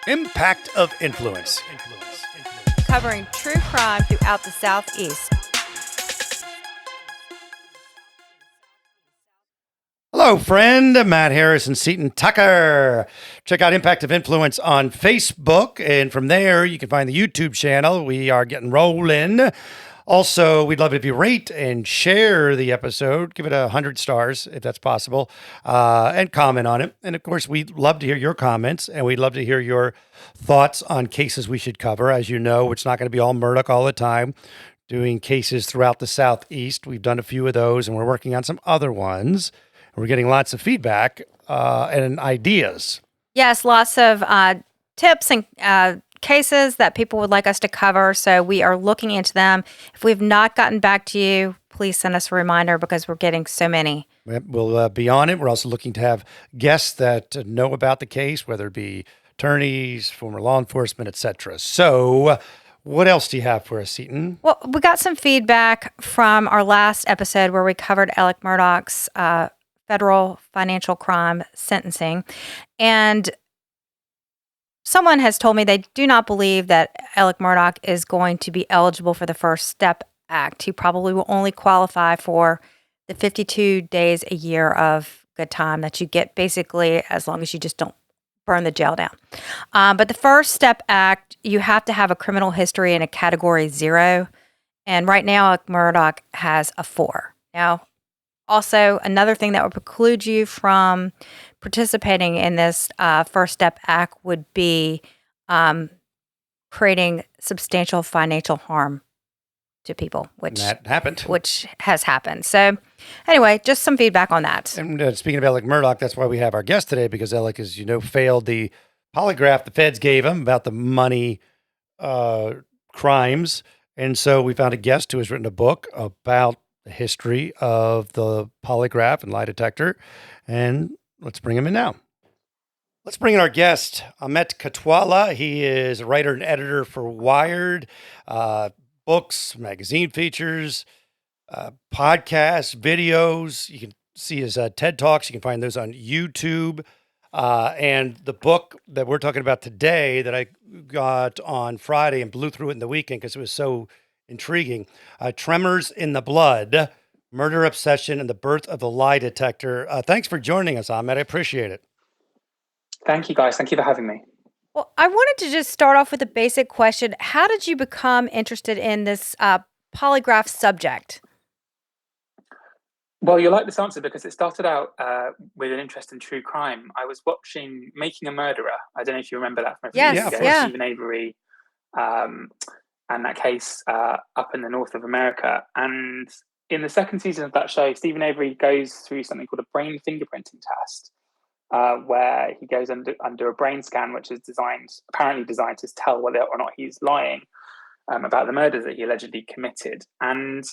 Impact of Influence. Covering true crime throughout the Southeast. Hello, friend. Matt Harris and Seton Tucker. Check out Impact of Influence on Facebook, and from there you can find the YouTube channel. We are getting rolling. Also, we'd love it if you rate and share the episode. Give it 100 stars if that's possible, and comment on it. And of course, we'd love to hear your comments, and we'd love to hear your thoughts on cases we should cover. As you know, it's not going to be all Murdaugh all the time. Doing cases throughout the Southeast. We've done a few of those, and we're working on some other ones. We're getting lots of feedback and ideas. Yes, lots of tips and cases that people would like us to cover. So we are looking into them. If we've not gotten back to you, please send us a reminder because we're getting so many. We'll be on it. We're also looking to have guests that know about the case, whether it be attorneys, former law enforcement, etc. So what else do you have for us, Seton? Well, we got some feedback from our last episode where we covered Alec Murdaugh's federal financial crime sentencing. And someone has told me they do not believe that Alec Murdaugh is going to be eligible for the First Step Act. He probably will only qualify for the 52 days a year of good time that you get basically as long as you just don't burn the jail down. But the First Step Act, you have to have a criminal history in a category 0. And right now, Alec Murdaugh has a 4. Now, also, another thing that would preclude you from participating in this First Step Act would be creating substantial financial harm to people, which has happened. So anyway, just some feedback on that. And speaking of Alec Murdaugh, that's why we have our guest today, because Alec, as you know, failed the polygraph the feds gave him about the money crimes. And so we found a guest who has written a book about the history of the polygraph and lie detector. And let's bring him in now. Let's bring in our guest, Amit Katwala. He is a writer and editor for Wired, books, magazine features, podcasts, videos. You can see his TED Talks. You can find those on YouTube. And the book that we're talking about today that I got on Friday and blew through it in the weekend because it was so intriguing. Tremors in the Blood, Murder Obsession, and the Birth of the Lie Detector. Thanks for joining us, Amit. I appreciate it. Thank you, guys. Thank you for having me. Well, I wanted to just start off with a basic question. How did you become interested in this polygraph subject? Well, you'll like this answer because it started out with an interest in true crime. I was watching Making a Murderer. I don't know if you remember that from a few years ago. Yeah. Stephen Avery and that case up in the north of America. And in the second season of that show, Stephen Avery goes through something called a brain fingerprinting test, where he goes under a brain scan, which is apparently designed to tell whether or not he's lying about the murders that he allegedly committed. And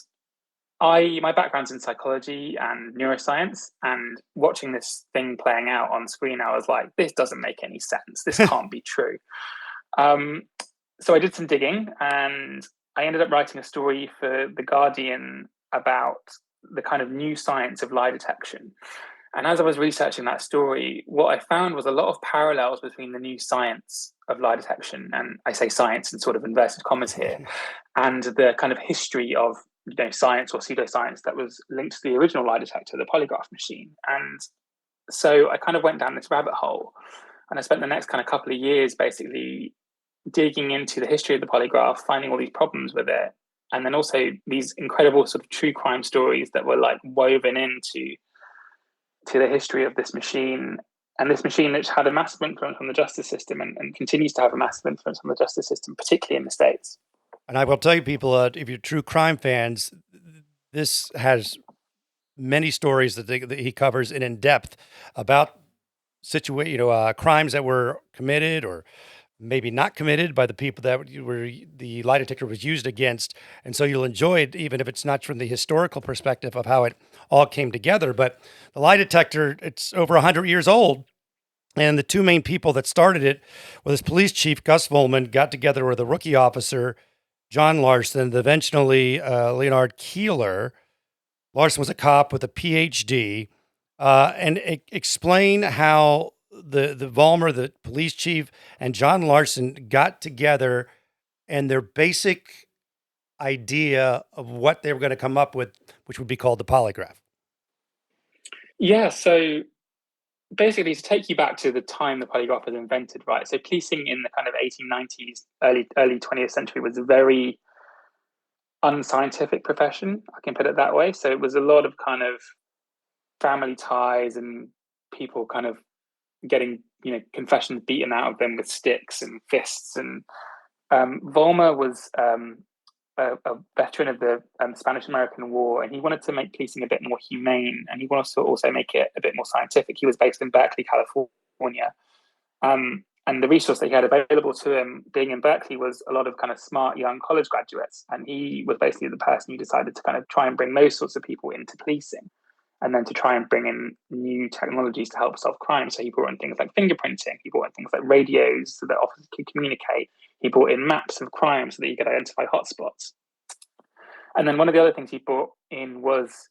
my background's in psychology and neuroscience, and watching this thing playing out on screen, I was like, this doesn't make any sense. This can't be true. So I did some digging, and I ended up writing a story for The Guardian about the kind of new science of lie detection. And as I was researching that story, what I found was a lot of parallels between the new science of lie detection, and I say science in sort of inverted commas here, and the kind of history of science or pseudoscience that was linked to the original lie detector, the polygraph machine. And so I kind of went down this rabbit hole, and I spent the next kind of couple of years basically digging into the history of the polygraph, finding all these problems with it, and then also these incredible sort of true crime stories that were like woven into the history of this machine. And this machine which had a massive influence on the justice system and continues to have a massive influence on the justice system, particularly in the States. And I will tell you, people, if you're true crime fans, this has many stories that he covers in depth about crimes that were committed or maybe not committed by the people that were the lie detector was used against. And so you'll enjoy it, even if it's not from the historical perspective of how it all came together. But the lie detector, it's over 100 years old. And the two main people that started it were this police chief, Gus Volman, got together with a rookie officer, John Larson, and eventually Leonard Keeler. Larson was a cop with a PhD, and explain how the Vollmer, the police chief, and John Larson got together, and their basic idea of what they were going to come up with, which would be called the polygraph. Yeah, so basically, to take you back to the time the polygraph was invented, right? So policing in the kind of 1890s, early 20th century was a very unscientific profession, I can put it that way. So it was a lot of kind of family ties and people kind of getting, confessions beaten out of them with sticks and fists. And Vollmer was a veteran of the Spanish-American War, and he wanted to make policing a bit more humane, and he wanted to also make it a bit more scientific. He was based in Berkeley, California, and the resource that he had available to him, being in Berkeley, was a lot of kind of smart young college graduates, and he was basically the person who decided to kind of try and bring those sorts of people into policing, and then to try and bring in new technologies to help solve crime. So he brought in things like fingerprinting, he brought in things like radios so that officers could communicate, he brought in maps of crime so that you could identify hotspots. And then one of the other things he brought in was,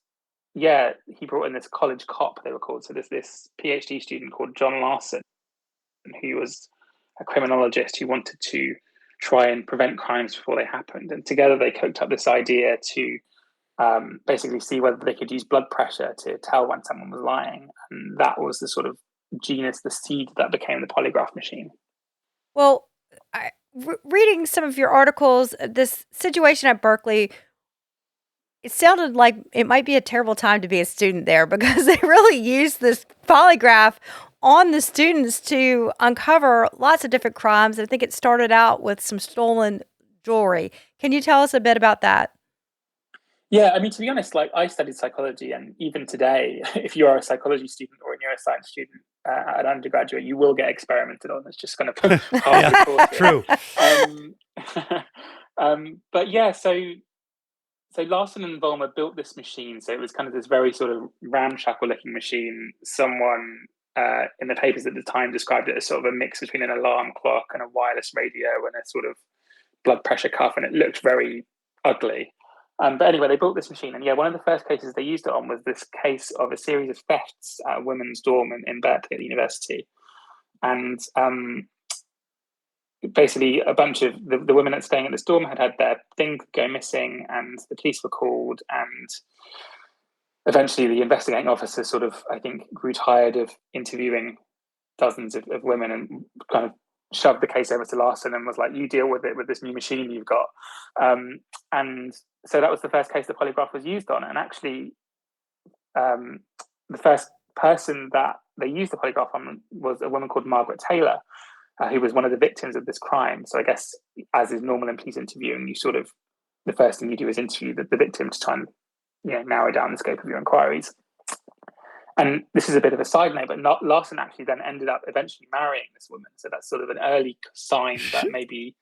he brought in this college cop, they were called. So there's this PhD student called John Larson, who was a criminologist who wanted to try and prevent crimes before they happened. And together they cooked up this idea to basically see whether they could use blood pressure to tell when someone was lying. And that was the sort of genus, the seed that became the polygraph machine. Well, reading some of your articles, this situation at Berkeley, it sounded like it might be a terrible time to be a student there because they really used this polygraph on the students to uncover lots of different crimes. I think it started out with some stolen jewelry. Can you tell us a bit about that? Yeah, I mean, to be honest, like I studied psychology, and even today, if you are a psychology student or a neuroscience student at undergraduate, you will get experimented on. It's just kind of part of the course. True. But yeah, so Larson and Vollmer built this machine. So it was kind of this very sort of ramshackle-looking machine. Someone in the papers at the time described it as sort of a mix between an alarm clock and a wireless radio and a sort of blood pressure cuff, and it looked very ugly. But anyway, they built this machine, and one of the first cases they used it on was this case of a series of thefts at a women's dorm in Berkeley at the university. And basically, a bunch of the women that staying at this dorm had their thing go missing, and the police were called. And eventually, the investigating officer sort of, I think, grew tired of interviewing dozens of women and kind of shoved the case over to Larson and was like, you deal with it with this new machine you've got. And so that was the first case the polygraph was used on. And actually, the first person that they used the polygraph on was a woman called Margaret Taylor, who was one of the victims of this crime. So I guess, as is normal in police interviewing, you sort of, the first thing you do is interview the victim to try and narrow down the scope of your inquiries. And this is a bit of a side note, but Larson actually then ended up eventually marrying this woman. So that's sort of an early sign that maybe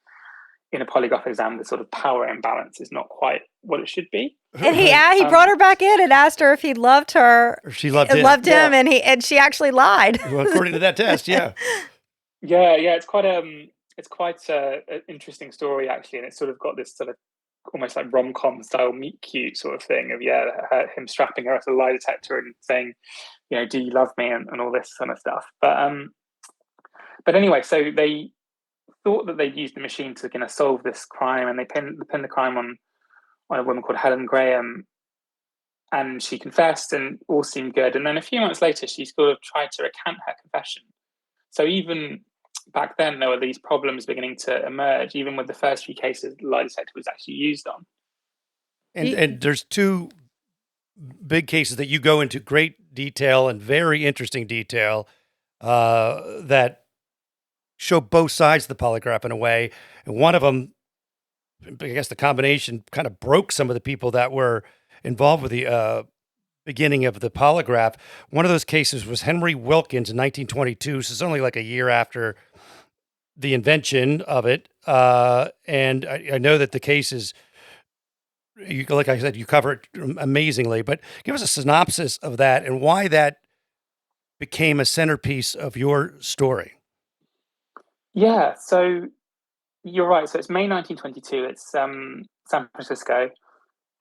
in a polygraph exam, the sort of power imbalance is not quite what it should be. And he brought her back in and asked her if he loved her. Or she loved him. Yeah. And she actually lied. Well, according to that test, yeah. Yeah, it's quite an interesting story actually, and it's sort of got this sort of almost like rom-com style meet cute sort of thing of him strapping her at a lie detector and saying, do you love me, and all this kind of stuff. But anyway, so they thought that they'd use the machine to solve this crime, and they pinned the crime on a woman called Helen Graham, and she confessed, and all seemed good. And then a few months later, she sort of tried to recant her confession. So even back then, there were these problems beginning to emerge, even with the first few cases the lie detector was actually used on. And there's two big cases that you go into great detail and very interesting detail that show both sides of the polygraph in a way. And one of them, I guess the combination kind of broke some of the people that were involved with the beginning of the polygraph. One of those cases was Henry Wilkins in 1922. So it's only like a year after the invention of it. And I know that the case is, like I said, you cover it amazingly, but give us a synopsis of that and why that became a centerpiece of your story. Yeah, so you're right. So it's May 1922. It's San Francisco,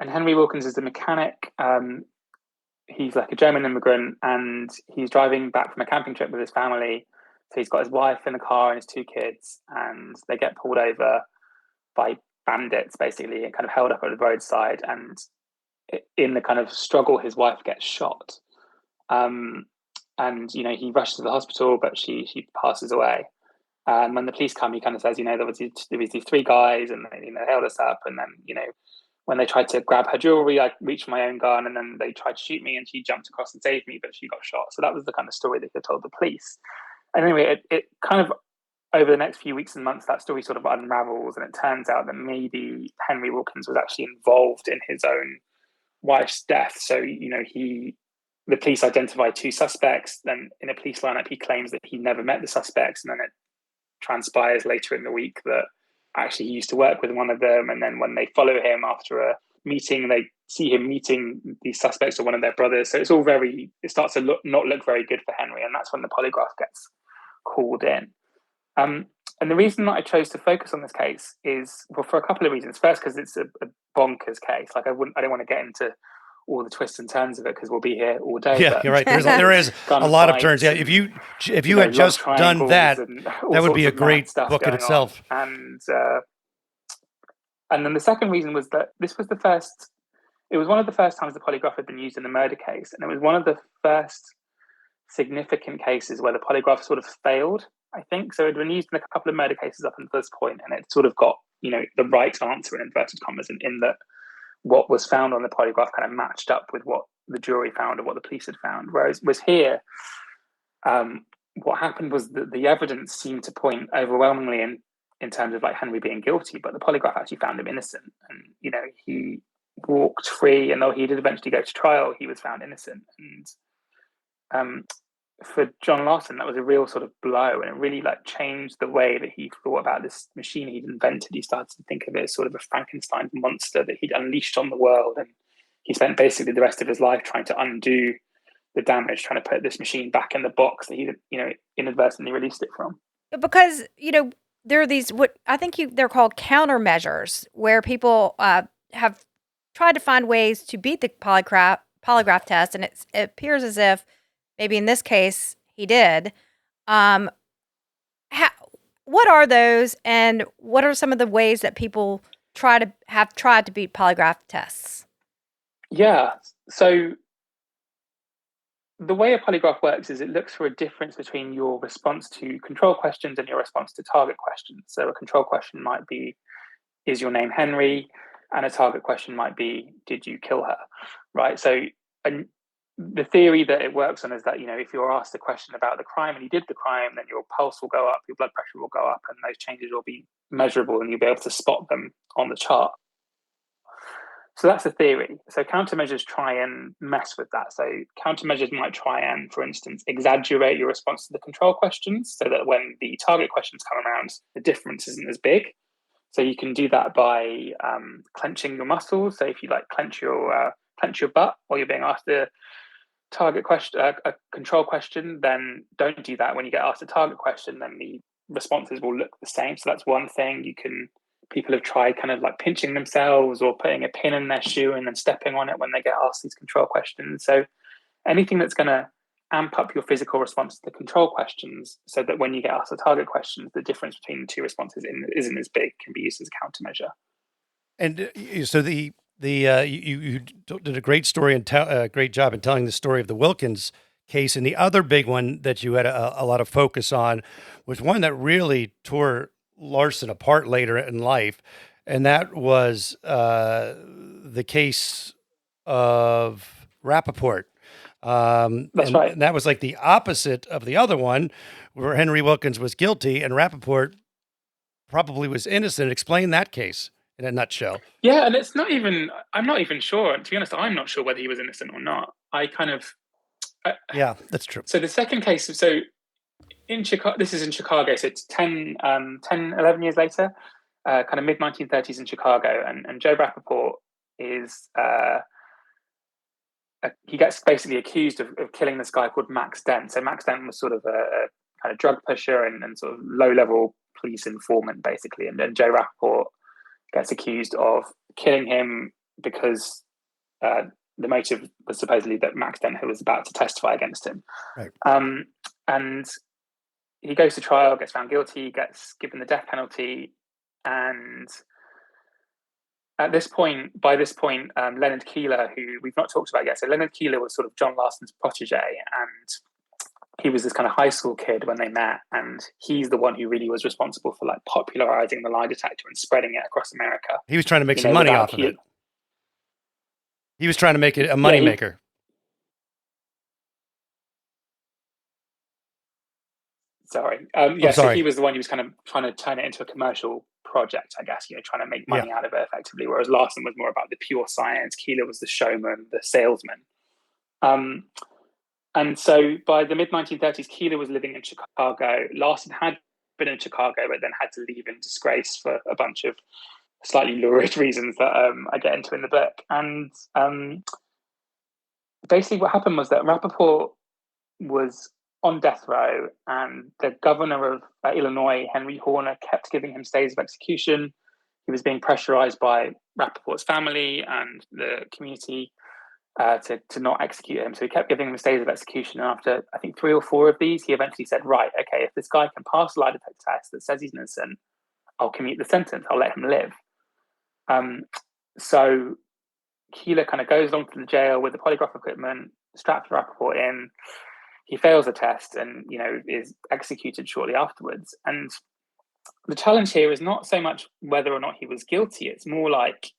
and Henry Wilkins is a mechanic. He's like a German immigrant, and he's driving back from a camping trip with his family. So he's got his wife in the car and his 2 kids, and they get pulled over by bandits, basically, and kind of held up at the roadside. And in the kind of struggle, his wife gets shot. And he rushes to the hospital, but she passes away. And when the police come, he kind of says, there was these 3 guys, and they held us up. And then, when they tried to grab her jewelry, I reached my own gun, and then they tried to shoot me, and she jumped across and saved me, but she got shot. So that was the kind of story that he told the police. And anyway, it kind of, over the next few weeks and months, that story sort of unravels, and it turns out that maybe Henry Wilkins was actually involved in his own wife's death. So, the police identified 2 suspects. Then in a police lineup, he claims that he never met the suspects. And then it transpires later in the week that actually he used to work with one of them. And then when they follow him after a meeting, they see him meeting these suspects or one of their brothers. So it's all it starts to not look very good for Henry. And that's when the polygraph gets called in. And the reason that I chose to focus on this case is, well, for a couple of reasons. First, because it's a bonkers case. Like I don't want to get into all the twists and turns of it, because we'll be here all day. Yeah, you're right. There is a lot of turns. Yeah, if you had just done that, that would be a great book in itself. And then the second reason was that this was it was one of the first times the polygraph had been used in a murder case, and it was one of the first significant cases where the polygraph sort of failed, I think. So it had been used in a couple of murder cases up until this point, and it sort of got, the right answer in inverted commas, in that what was found on the polygraph kind of matched up with what the jury found or what the police had found. Whereas here, what happened was that the evidence seemed to point overwhelmingly in terms of like Henry being guilty, but the polygraph actually found him innocent. And, he walked free, and though he did eventually go to trial, he was found innocent. And for John Larson, that was a real sort of blow, and it really changed the way that he thought about this machine he'd invented. He started to think of it as sort of a Frankenstein monster that he'd unleashed on the world, and he spent basically the rest of his life trying to undo the damage, trying to put this machine back in the box that he, inadvertently released it from. Because there are these they're called countermeasures, where people have tried to find ways to beat the polygraph test, and it appears as if maybe in this case he did. What are those, and what are some of the ways that people have tried to beat polygraph tests? Yeah, so the way a polygraph works is it looks for a difference between your response to control questions and your response to target questions. So a control question might be, is your name Henry? And a target question might be, did you kill her? Right? So the theory that it works on is that, if you're asked a question about the crime and you did the crime, then your pulse will go up, your blood pressure will go up, and those changes will be measurable, and you'll be able to spot them on the chart. So that's the theory. So countermeasures try and mess with that. So countermeasures might try and, for instance, exaggerate your response to the control questions, so that when the target questions come around, the difference isn't as big. So you can do that by clenching your muscles. So if you clench your butt while you're being asked a target question, a control question, then don't do that when you get asked a target question. Then the responses will look the same. So that's one thing. People have tried kind of pinching themselves or putting a pin in their shoe and then stepping on it when they get asked these control questions. So anything that's going to amp up your physical response to the control questions, so that when you get asked the target questions, the difference between the 2 responses isn't as big, can be used as a countermeasure. And so you did a great story and great job in telling the story of the Wilkins case. And the other big one that you had a lot of focus on was one that really tore Larson apart later in life, and that was the case of Rapaport. That's right. And that was the opposite of the other one, where Henry Wilkins was guilty and Rapaport probably was innocent. Explain that case in a nutshell. Yeah, and I'm not even sure. To be honest, I'm not sure whether he was innocent or not. Yeah, that's true. So the second case, in Chicago, this is in Chicago, so it's 11 years later, kind of mid-1930s in Chicago, and Joe Rapaport is, he gets basically accused of killing this guy called Max Dent. So Max Dent was sort of a kind of drug pusher and sort of low-level police informant, basically, and then Joe Rapaport gets accused of killing him because the motive was supposedly that Max Dent was about to testify against him. Right. And he goes to trial, gets found guilty, gets given the death penalty, and by this point, Leonard Keeler, who we've not talked about yet, so Leonard Keeler was sort of John Larson's protege, and he was this kind of high school kid when they met, and he's the one who really was responsible for like popularizing the lie detector and spreading it across America. He was trying to make some money off of it. He was trying to make it a moneymaker. Sorry. Sorry. So he was the one who was kind of trying to turn it into a commercial project, I guess, trying to make money out of it effectively, whereas Larson was more about the pure science. Keeler was the showman, the salesman. And so by the mid-1930s, Keeler was living in Chicago. Larson had been in Chicago, but then had to leave in disgrace for a bunch of slightly lurid reasons that I get into in the book. And basically what happened was that Rapaport was on death row, and the governor of Illinois, Henry Horner, kept giving him stays of execution. He was being pressurized by Rapaport's family and the community to not execute him. So he kept giving him stays of execution. And after, I think, 3 or 4 of these, he eventually said, right, okay, if this guy can pass a lie detector test that says he's innocent, I'll commute the sentence. I'll let him live. So Keeler kind of goes along to the jail with the polygraph equipment, straps Rapaport in. He fails the test and, is executed shortly afterwards. And the challenge here is not so much whether or not he was guilty. It's more like,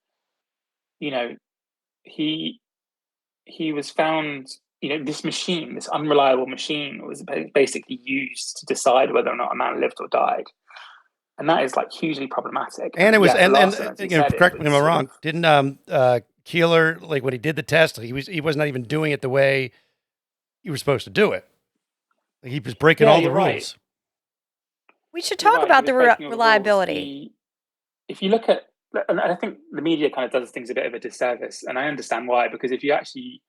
he was found, this machine, this unreliable machine, was basically used to decide whether or not a man lived or died. And that is like hugely problematic. And it was, Larson, correct me if I'm wrong, didn't Keeler, like when he did the test, he was not even doing it the way you were supposed to do it. He was breaking all the rules. Right. We should talk about the reliability. If you look at, and I think the media kind of does things a bit of a disservice, and I understand why, because if you actually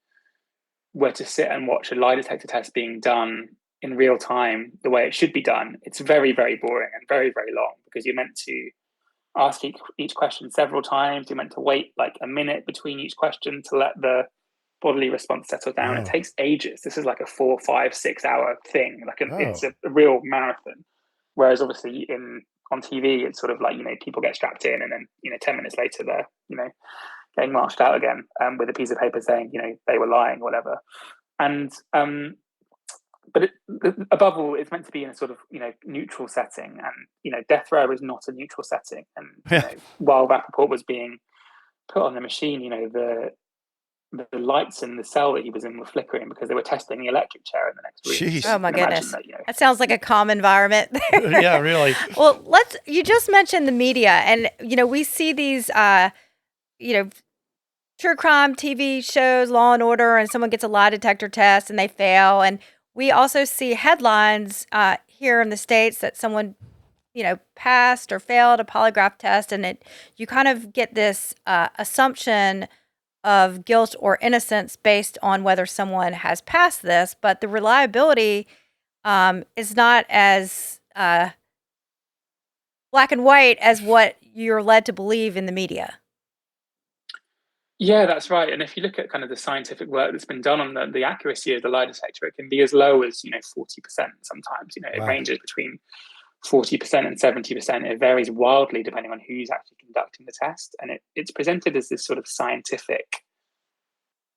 were to sit and watch a lie detector test being done in real time, the way it should be done, it's very, very boring and very, very long, because you're meant to ask each question several times. You're meant to wait like a minute between each question to let the bodily response settle down. It takes ages. This is like a 4, 5, 6 hour thing. It's a real marathon. Whereas obviously on TV, it's sort of like, people get strapped in, and then 10 minutes later they're getting marched out again with a piece of paper saying they were lying or whatever. And but above all, it's meant to be in a sort of neutral setting, and death row is not a neutral setting. And while Rapaport was being put on the machine, the lights in the cell that he was in were flickering because they were testing the electric chair in the next room. Jeez. Oh my goodness. That sounds like a calm environment. Yeah, really. Well, you just mentioned the media, and, we see these, true crime TV shows, Law and Order, and someone gets a lie detector test and they fail. And we also see headlines here in the States that someone, passed or failed a polygraph test, and you kind of get this assumption of guilt or innocence based on whether someone has passed this, but the reliability is not as black and white as what you're led to believe in the media. Yeah, that's right. And if you look at kind of the scientific work that's been done on the accuracy of the lie detector, it can be as low as 40% sometimes. It ranges between 40% and 70%. It varies wildly depending on who's actually conducting the test. And it's presented as this sort of scientific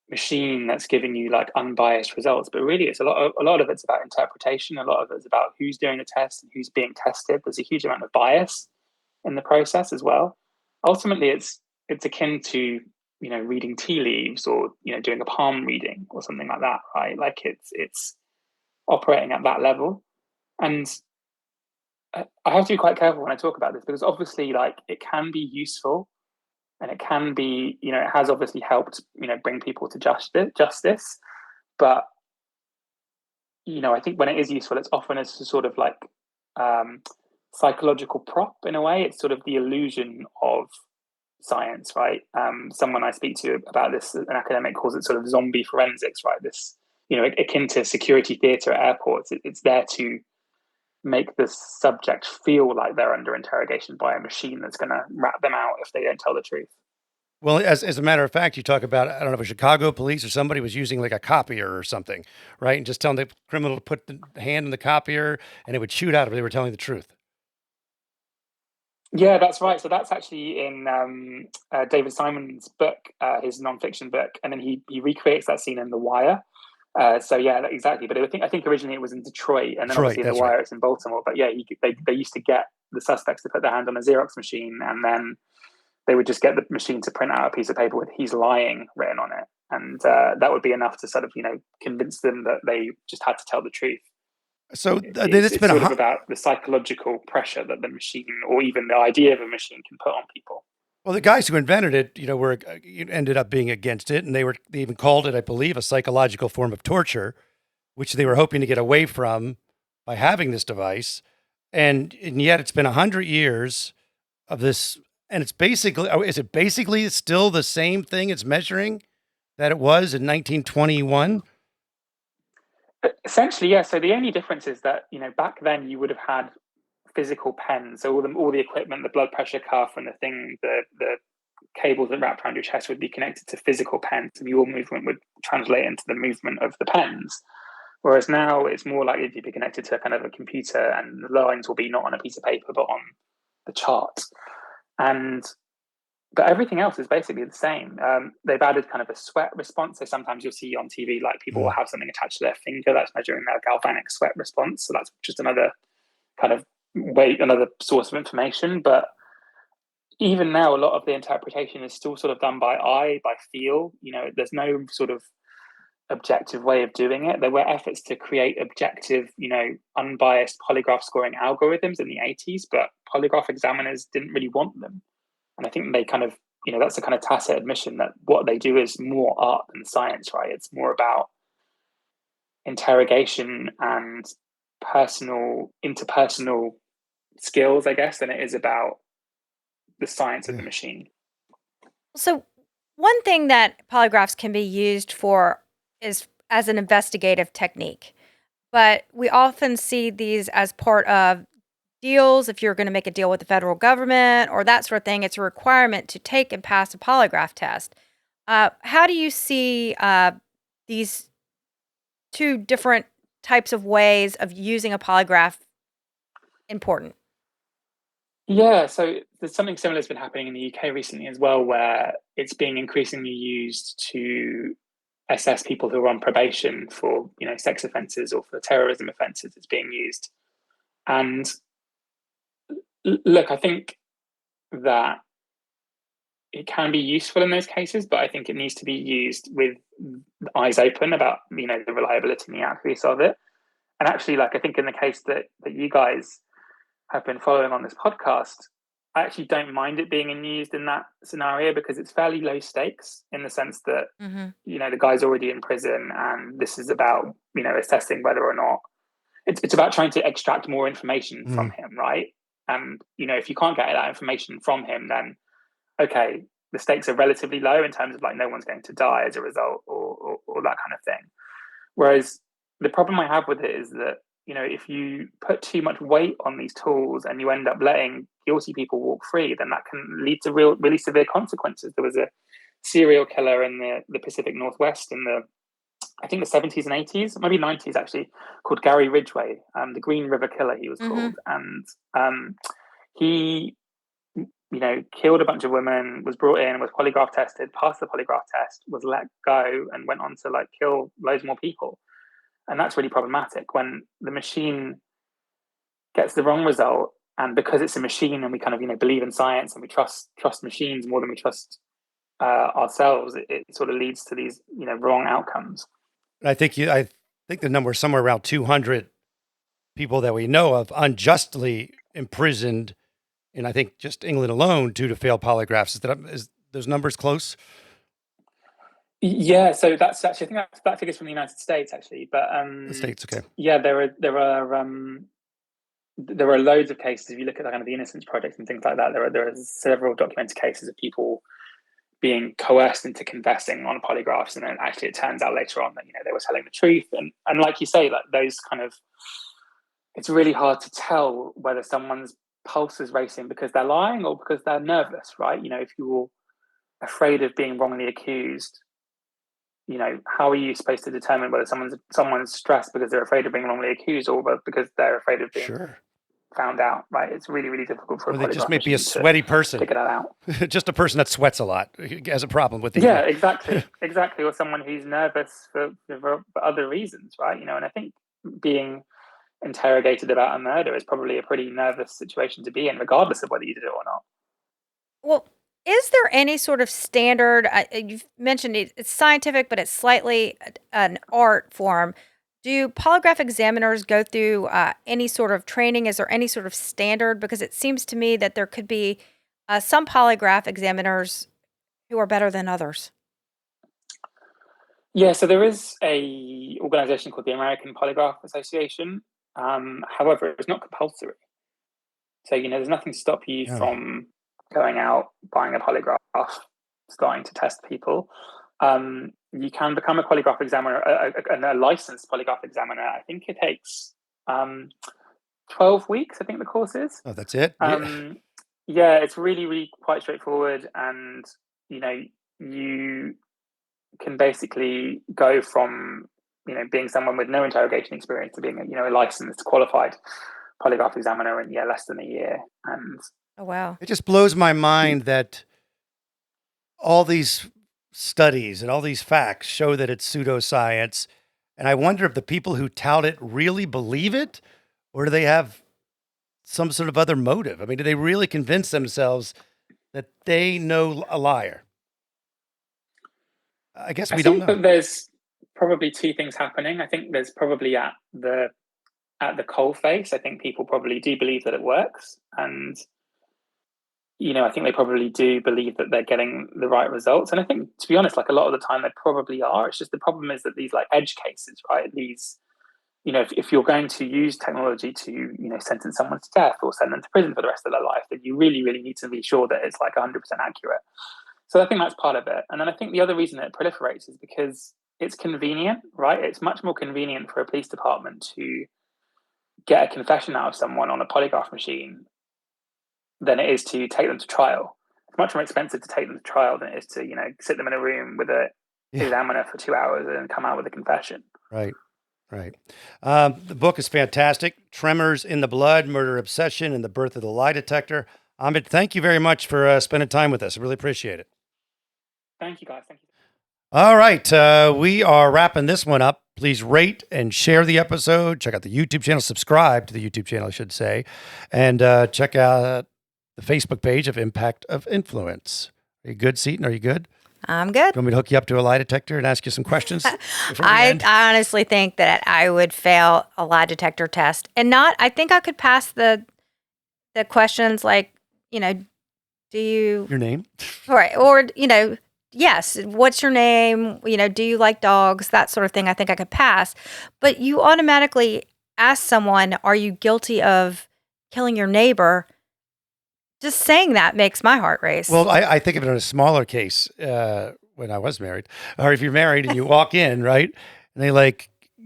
machine that's giving you like unbiased results. But really, it's a lot of it's about interpretation. A lot of it's about who's doing the test and who's being tested. There's a huge amount of bias in the process as well. Ultimately, it's akin to reading tea leaves, or doing a palm reading or something like that, right? Like it's operating at that level. And I have to be quite careful when I talk about this, because obviously, like, it can be useful, and it can be, it has obviously helped, bring people to justice. But I think when it is useful, it's often as a sort of like psychological prop in a way. It's sort of the illusion of science, right? Someone I speak to about this, an academic, calls it sort of zombie forensics, right? This, akin to security theatre at airports. It's there to make the subject feel like they're under interrogation by a machine that's going to rat them out if they don't tell the truth. Well, as a matter of fact, you talk about, I don't know if it was Chicago police or somebody was using like a copier or something, right? And just telling the criminal to put the hand in the copier and it would shoot out if they were telling the truth. Yeah, that's right. So that's actually in David Simon's book, his nonfiction book, and then he recreates that scene in The Wire. So yeah, exactly. But I think originally it was in Detroit, and then Detroit, obviously in The that's right. Wire it's in Baltimore. But yeah, they used to get the suspects to put their hand on a Xerox machine, and then they would just get the machine to print out a piece of paper with "he's lying" written on it, and that would be enough to sort of convince them that they just had to tell the truth. So It's, it's it's been a sort of about the psychological pressure that the machine, or even the idea of a machine, can put on people. Well, the guys who invented it, were ended up being against it, and they even called it, I believe, a psychological form of torture, which they were hoping to get away from by having this device. And yet, it's been 100 years of this, and it's basically, is it basically still the same thing it's measuring that it was in 1921? Essentially, yeah. So the only difference is that back then you would have had physical pens, so all the equipment, the blood pressure cuff, and the cables that wrapped around your chest would be connected to physical pens, and your movement would translate into the movement of the pens. Whereas now it's more likely to be connected to kind of a computer, and the lines will be not on a piece of paper but on the chart. And but everything else is basically the same. They've added kind of a sweat response. So sometimes you'll see on TV like people will have something attached to their finger that's measuring their galvanic sweat response. So that's just another kind of another source of information. But even now, a lot of the interpretation is still sort of done by eye, by feel. There's no sort of objective way of doing it. There were efforts to create objective, unbiased polygraph scoring algorithms in the 80s, but polygraph examiners didn't really want them. And I think they kind of, that's a kind of tacit admission that what they do is more art than science, right? It's more about interrogation and interpersonal skills, I guess, than it is about the science of the machine. So, one thing that polygraphs can be used for is as an investigative technique, but we often see these as part of deals. If you're going to make a deal with the federal government or that sort of thing, it's a requirement to take and pass a polygraph test. How do you see these two different types of ways of using a polygraph important? Yeah, so there's something similar that's been happening in the UK recently as well, where it's being increasingly used to assess people who are on probation for, sex offences or for terrorism offences. It's being used. And look, I think that it can be useful in those cases, but I think it needs to be used with eyes open about, the reliability and the accuracy of it. And actually, like, I think in the case that you guys have been following on this podcast, I actually don't mind it being used in that scenario because it's fairly low stakes in the sense that, the guy's already in prison and this is about, assessing whether or not it's about trying to extract more information from him, right? And, if you can't get that information from him, then, okay, the stakes are relatively low in terms of like no one's going to die as a result or that kind of thing. Whereas the problem I have with it is that, if you put too much weight on these tools and you end up letting guilty people walk free, then that can lead to really severe consequences. There was a serial killer in the Pacific Northwest in I think the 70s and 80s, maybe 90s actually, called Gary Ridgway, the Green River Killer he was called. And he, killed a bunch of women, was brought in, was polygraph tested, passed the polygraph test, was let go and went on to like kill loads more people. And that's really problematic when the machine gets the wrong result. And because it's a machine and we kind of, believe in science and we trust machines more than we trust ourselves, it sort of leads to these, wrong outcomes. I think the number is somewhere around 200 people that we know of unjustly imprisoned in, I think, just England alone due to failed polygraphs. Is those numbers close? Yeah, so that's actually, I think that figures from the United States actually, but The States, okay. yeah, there are loads of cases. If you look at kind of the Innocence Project and things like that, there are several documented cases of people being coerced into confessing on polygraphs, and then actually it turns out later on that they were telling the truth. And like you say, like those kind of, it's really hard to tell whether someone's pulse is racing because they're lying or because they're nervous, right? If you're afraid of being wrongly accused, how are you supposed to determine whether someone's stressed because they're afraid of being wrongly accused or because they're afraid of being found out, right? It's really, really difficult for a they polygraph just may be a machine sweaty to person. figure that out. Just a person that sweats a lot has a problem with these. Yeah, exactly. Or someone who's nervous for other reasons, right? And I think being interrogated about a murder is probably a pretty nervous situation to be in, regardless of whether you did it or not. Well, is there any sort of standard? You've mentioned it's scientific, but it's slightly an art form. Do polygraph examiners go through any sort of training? Is there any sort of standard? Because it seems to me that there could be some polygraph examiners who are better than others. Yeah, so there is a organization called the American Polygraph Association. However, it's not compulsory. So, there's nothing to stop you from going out, buying a polygraph, starting to test people. You can become a polygraph examiner, a licensed polygraph examiner. I think it takes 12 weeks, I think the course is. Oh, that's it? Yeah, it's really, really quite straightforward. And, you can basically go from, being someone with no interrogation experience to being, a licensed, qualified polygraph examiner in less than a year. And oh, wow. It just blows my mind that all these studies and all these facts show that it's pseudoscience. And I wonder if the people who tout it really believe it, or do they have some sort of other motive? I mean, do they really convince themselves that they know a liar? I guess we don't know. That there's probably two things happening. I think there's probably at the coalface, I think people probably do believe that it works. And I think they probably do believe that they're getting the right results. And I think, to be honest, like a lot of the time they probably are. It's just the problem is that these like edge cases, right? These, if you're going to use technology to, sentence someone to death or send them to prison for the rest of their life, then you really, really need to be sure that it's like 100% accurate. So I think that's part of it. And then I think the other reason it proliferates is because it's convenient, right? It's much more convenient for a police department to get a confession out of someone on a polygraph machine than it is to take them to trial. It's much more expensive to take them to trial than it is to, sit them in a room with an examiner for 2 hours and come out with a confession. Right. The book is fantastic. Tremors in the Blood, Murder Obsession, and the Birth of the Lie Detector. Amit, thank you very much for spending time with us. I really appreciate it. Thank you, guys. Thank you. All right. We are wrapping this one up. Please rate and share the episode. Check out the YouTube channel. Subscribe to the YouTube channel, I should say. And check out the Facebook page of Impact of Influence. Are you good, Seton? Are you good? I'm good. Do you want me to hook you up to a lie detector and ask you some questions? I honestly think that I would fail a lie detector test. And I think I could pass the questions like, do you... Your name? Right. Or, yes, what's your name? Do you like dogs? That sort of thing I think I could pass. But you automatically ask someone, are you guilty of killing your neighbor? Just saying that makes my heart race. Well, I think of it in a smaller case when I was married. Or if you're married and you walk in, right? And they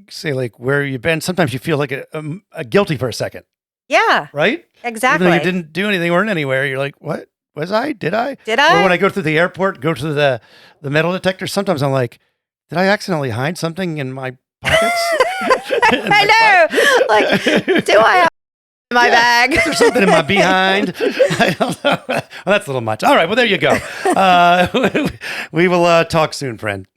say where you been? Sometimes you feel like a guilty for a second. Yeah. Right? Exactly. Even though you didn't do anything, weren't anywhere. You're like, what? Was I? Did I? Or when I go through the airport, go to the metal detector, sometimes I'm like, did I accidentally hide something in my pockets? I know. Do I have in my bag? Is there something in my behind? I don't know. Well, that's a little much. All right. Well, there you go. We will talk soon, friend.